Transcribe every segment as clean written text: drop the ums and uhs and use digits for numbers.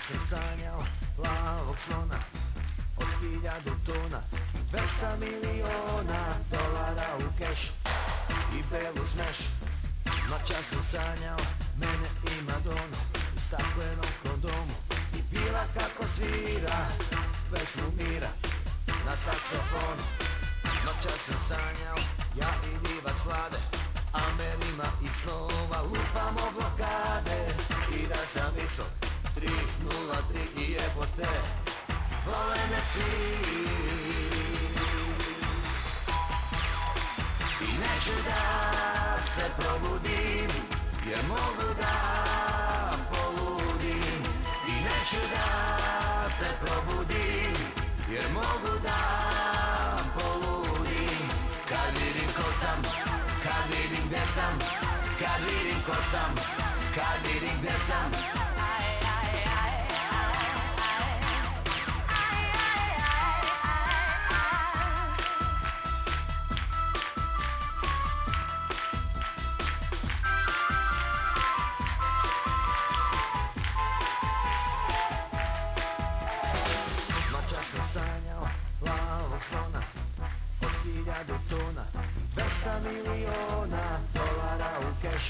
sam sanjao plavog slona od 1000 tona i 200 miliona dolara u keš i belu smeš. Noća sam sanjao mene i Madonu u staklenom kondomu i bila kako svira pesmu mira na saksofonu. Noća sam sanjao ja i divac Vlade, Amerima i snova lupamo blokade i da sam visok 303 i jebote vole me svi. I neću da se probudim jer mogu da poludim. I neću da se probudim jer mogu da poludim. Kad vidim ko sam, kad vidim gde sam, kad vidim ko sam, kad vidim gde sam. Sam sanjao plavog slona od 1000 tona i 200 miliona dolara u keš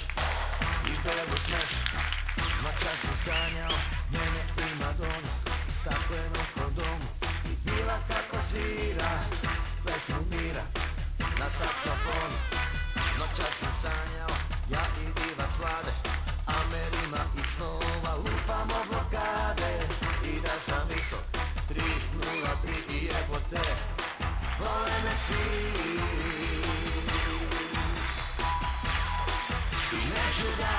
i belu smeš. Noća sam sanjao mene i Madonu u staklenom kondomu i bila kako svira pesmu mira na saksofonu. Noća sam sanjao ja i divac Vlade, Amerima i snova lupamo blokade i da sam visok 303 i jebote vole me svi. I neću da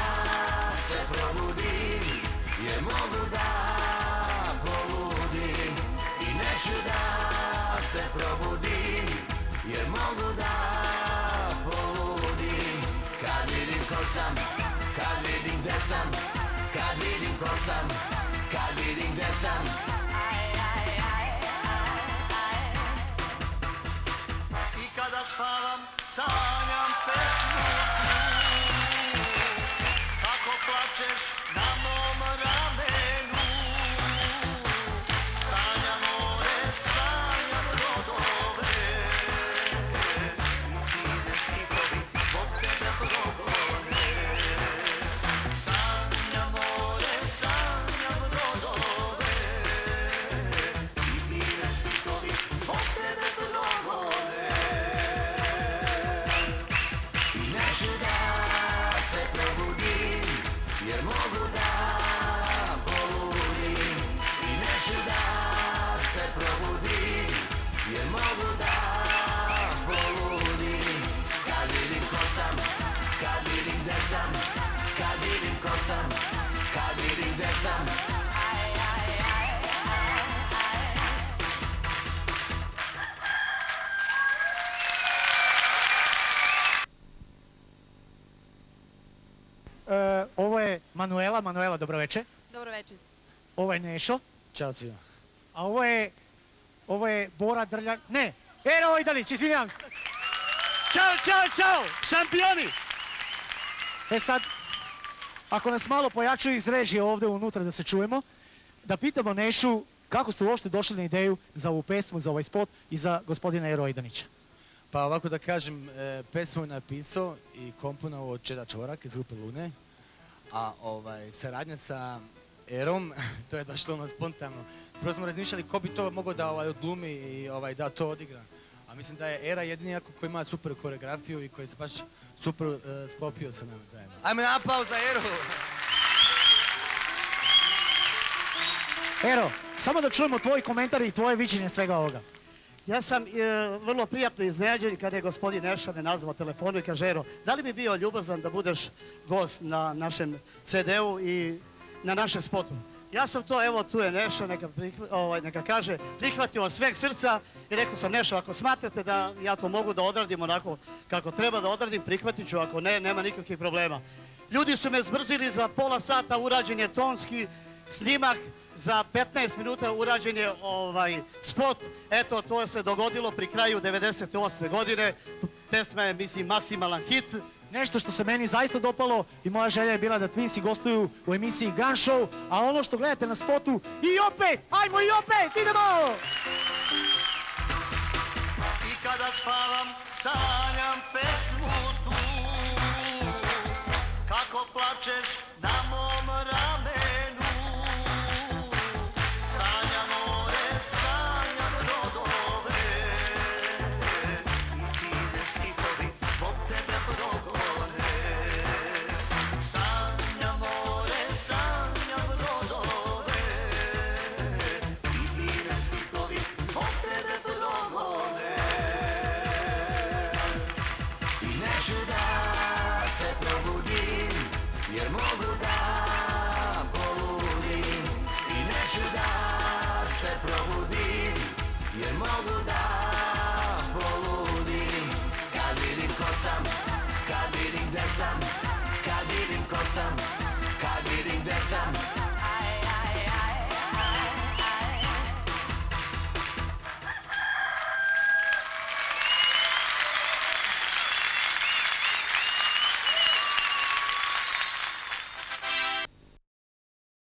se probudim jer mogu da poludim. I neću da se probudim jer mogu da poludim. Kad vidim ko sam, kad vidim gde sam, kad vidim ko sam, kad vidim gde sam. Kada spavam, sanjam pesmu tu, kako plačeš na mom ramenu. Sanjam more, sanjam brodove, ide stihovi zbog tebe progone. Sanjam more, sanjam brodove, ide stihovi zbog tebe progone. Neću da se probudim jer mogu da poludim. I neću da se probudim jer mogu da poludim. Kad vidim ko sam, kad vidim gde sam, kad vidim ko sam, kad vidim gde sam. Ovo je Manuela. Manuela, dobro večer. Dobro večer. Ovo je Nešo. Ćao svima. A ovo je Bora Drljan. Ne, Ero Ojdanić, izvinjam se. Ćao, čao, čao, šampioni. E sad, ako nas malo pojačaju iz režije ovdje unutra da se čujemo, da pitamo Nešu kako ste uopšte došli na ideju za ovu pesmu, za ovaj spot i za gospodina Ero Ojdanića. Pa ovako da kažem, pesmu je napisao i komponovao Čeda Čorak iz grupe Lune, a saradnja sa Erom, to je došlo ono spontano. Prvo smo razmišljali ko bi to mogao da odglumi i da to odigra. A mislim da je Era jedini jako koji ima super koreografiju i koji se baš super sklopio sa nama zajedno. Ajme na aplauz za Eru! Ero, samo da čujemo tvoj komentar i tvoje viđenje svega ovoga. Ja sam vrlo prijatno iznenađen kada je gospodin Neša me nazvao telefonu i kaže: Ero, da li bi bio ljubazan da budeš gost na našem CD-u i na našem spotu? Ja sam to, evo tu je Neša, neka kaže, prihvatio od sveg srca i rekao sam: Neša, ako smatrate da ja to mogu da odradim onako kako treba da odradim, prihvatit ću, ako ne, nema nikakvih problema. Ljudi su me zbrzili, za pola sata urađen je tonski snimak, za 15 minuta urađen je spot. Eto, to se dogodilo pri kraju 98. godine. Pesma je, mislim, maksimalan hit. nešto što se meni zaista dopalo i moja želja je bila da Twinsi gostuju u emisiji Gun Show, a ono što gledate na spotu i opet, ajmo i opet, idemo! I kada spavam, sanjam pesmu tu, kako plačeš na mom ramenu.